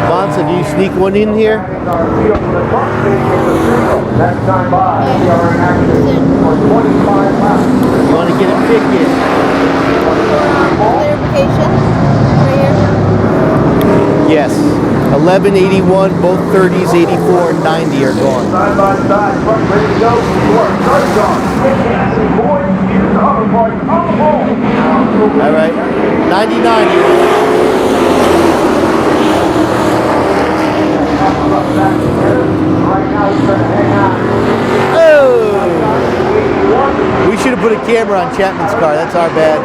Bonza, do you sneak one in here? You want to get a ticket? Clarification right here. Yes. 1181, both 30s, 84 and 90 are gone. Side by side, front ready to go. Starts on. All right. 99. Oh! We should have put a camera on Chapman's car. That's our bad.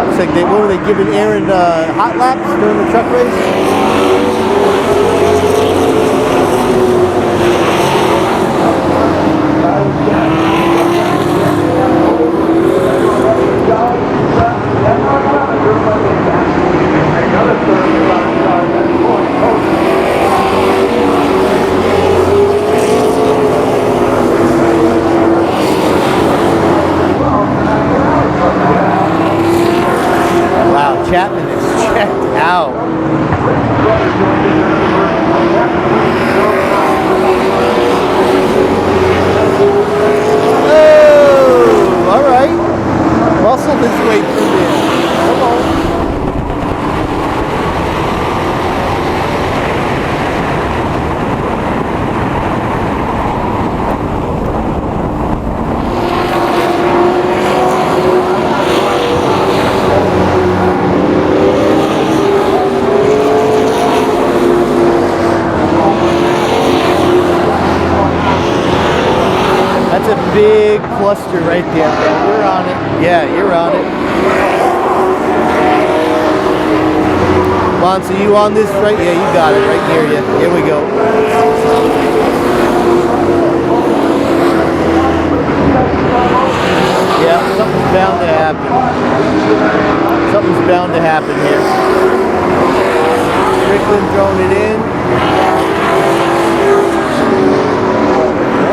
Looks like what were they giving Aaron hot laps during the truck race? Wow, Chapman is checked out. Oh, all right. Muscle his way through there. Come on. That's a big cluster right there, bro. You're on it. Yeah, you're on it. Bonza, you on this right? Yeah, you got it right near you. Here we go. Yeah, something's bound to happen. Something's bound to happen here. Strickland throwing it in.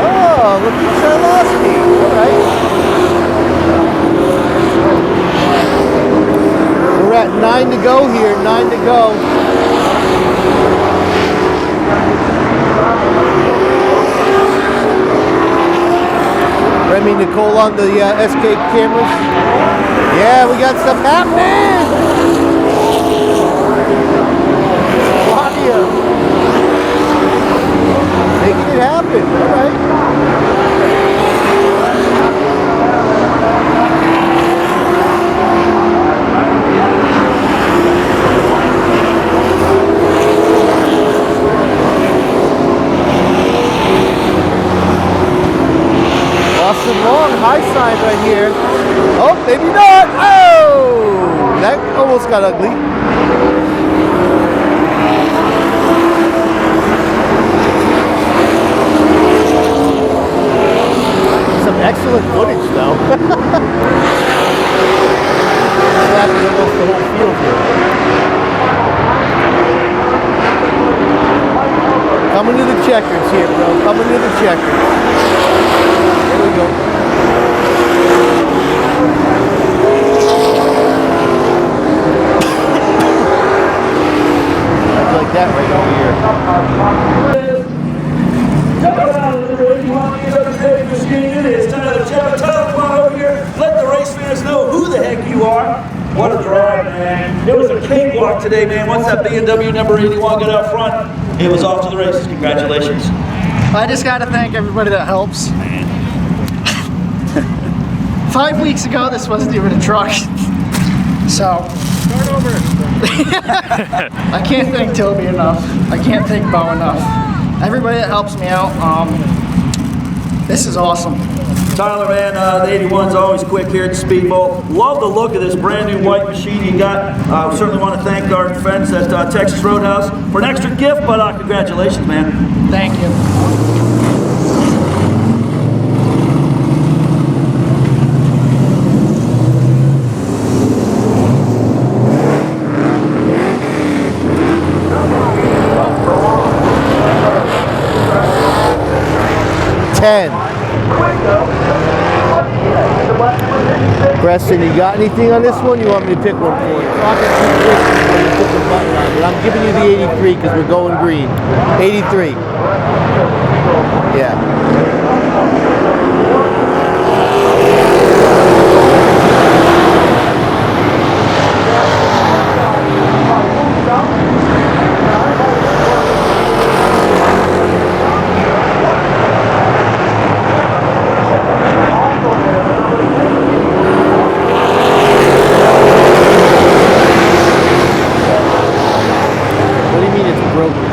Oh, look at Charlowski. All right. We're at 9 to go here. 9 to go. Remy Nicole on the SK cameras. Yeah, we got stuff happening. Claudia. Making it happen. All right. Austin Long, high sign right here. Oh, maybe not. Oh, that almost got ugly. Some excellent footage, though. Slapping almost the whole field here. Coming to the checkers here, bro. Coming to the checkers. There we go. I'd like that right over here. It's Tyler Jeff. Tyler, come on over here. Let the race fans know who the heck you are. What a drive, man. It was a cakewalk today, man. Once that BMW number 81 got out front, it was off to the races. Congratulations. I just got to thank everybody that helps. 5 weeks ago, this wasn't even a truck. So, start over. I can't thank Toby enough. I can't thank Bo enough. Everybody that helps me out, this is awesome. Tyler, man, the 81's always quick here at the Speedbowl. Love the look of this brand new white machine you got. We certainly want to thank our friends at Texas Roadhouse for an extra gift, but congratulations, man. Thank you. 10. Preston, you got anything on this one? You want me to pick one for you? I'm giving you the 83 because we're going green. 83. Yeah. What do you mean it's broken?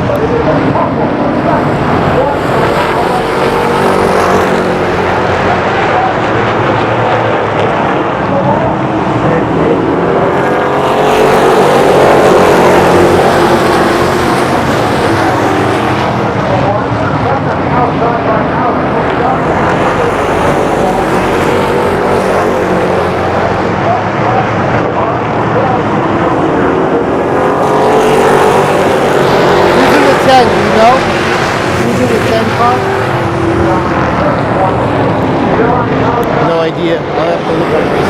Do you know? Who's in the 10 car? No idea. I'll have to look at this.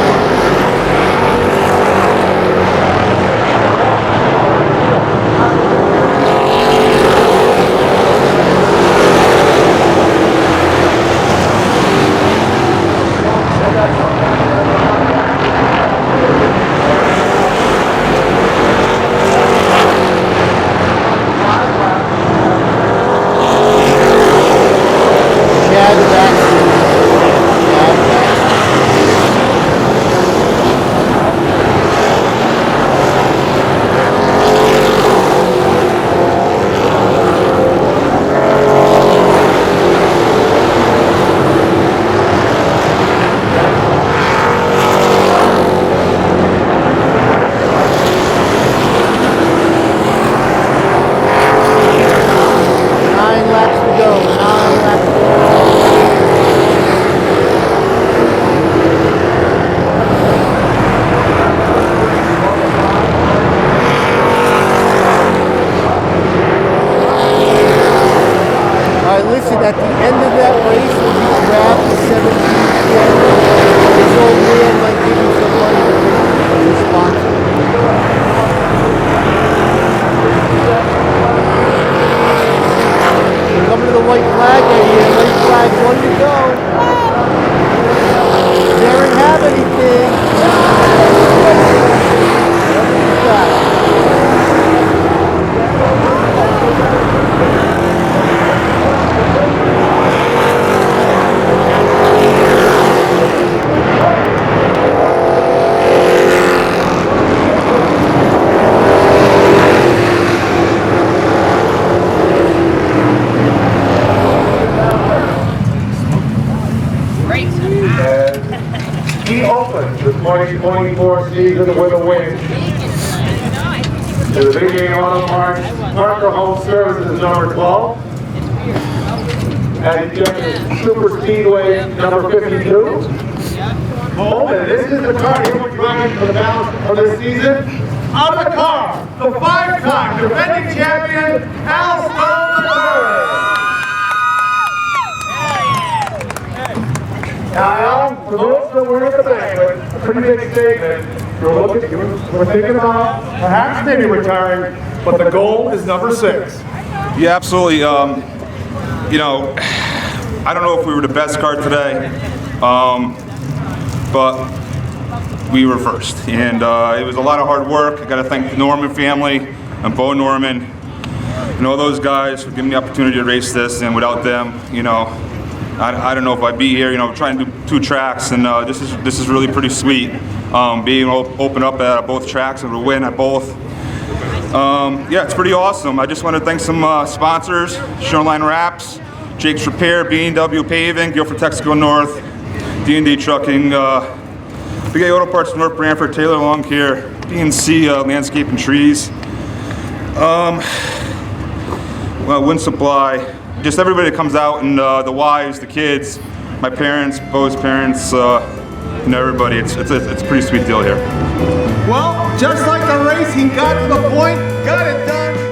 At the end of that race, when you grab the 17 this old man might give you some money as a sponsor. We're coming to the white flag right here. White flag, 1 to go. Darren have anything. He opens the 2024 season with a win. To the Big Game Auto Parts, Parker Home Services number 12. And Super Speedway number 52. Oh, and this is the car he will be driving for the balance of this season. On the car, the 5-time defending champion, Al Stone. Now, for those that were at the banquet, a pretty big statement. We're thinking about perhaps maybe retiring, but the goal is number 6. Yeah, absolutely. You know, I don't know if we were the best car today, but we were first. And it was a lot of hard work. I got to thank the Norman family and Bo Norman and all those guys for giving me the opportunity to race this. And without them, you know, I don't know if I'd be here. You know, trying to do 2 tracks, and this is really pretty sweet. Being able to open up at both tracks and to win at both. Yeah, it's pretty awesome. I just want to thank some sponsors: Shoreline Wraps, Jake's Repair, B&W Paving, Guilford Texaco North, D&D Trucking, Big A Auto Parts North Branford, Taylor Lawn Care, B&C Landscape and Trees, well, Wind Supply, just everybody that comes out, and the wives, the kids, my parents, Bo's parents, and everybody. It's a pretty sweet deal here. Well, just like the race, he got to the point, got it done.